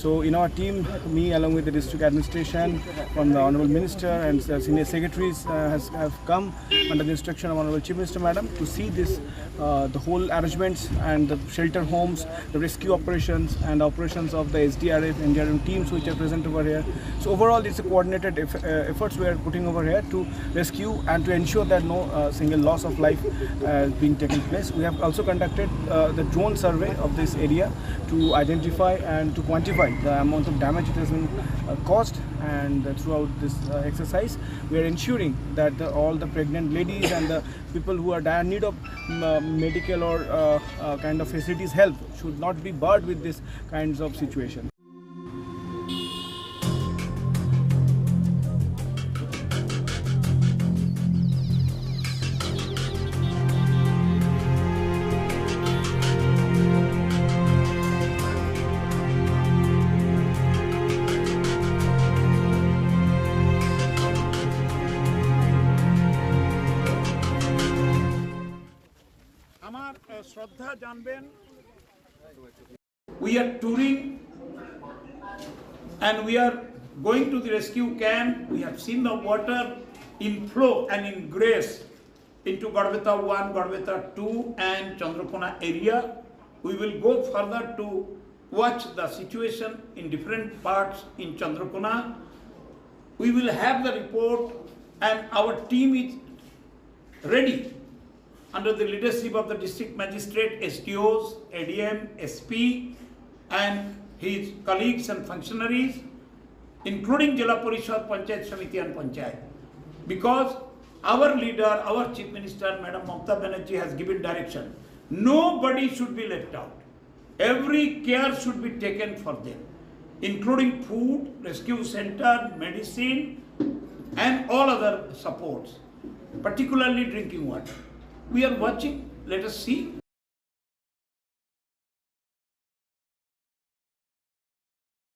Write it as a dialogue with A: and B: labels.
A: So in our team, me along with the district administration, from the Honourable Minister and senior secretaries have come under the instruction of Honourable Chief Minister Madam to see this, the whole arrangements and the shelter homes, the rescue operations and operations of the SDRF, NDRF teams which are present over here. So overall it's a coordinated efforts we are putting over here to rescue and to ensure that no single loss of life is being taken place. We have also conducted the drone survey of this area to identify and to quantify the amount of damage it has been caused, and throughout this exercise we are ensuring that all the pregnant ladies and the people who are in need of medical or kind of facilities help should not be barred with this kinds of situation.
B: শ্রদ্ধা জানবেন, we are touring and we are going to the rescue camp. We have seen the water inflow and ingress into Gadbeta 1, Gadbeta 2 and Chandrakona area. We will go further to watch the situation in different parts in Chandrakona. We will have the report and our team is ready under the leadership of the district magistrate, SDOs, ADM, SP and his colleagues and functionaries, including Jila Parishad, Panchayat Samiti and Panchayat. Because our leader, our Chief Minister, Madam Mamata Banerjee has given direction. Nobody should be left out. Every care should be taken for them, including food, rescue center, medicine and all other supports, particularly drinking water. We are watching, let us see.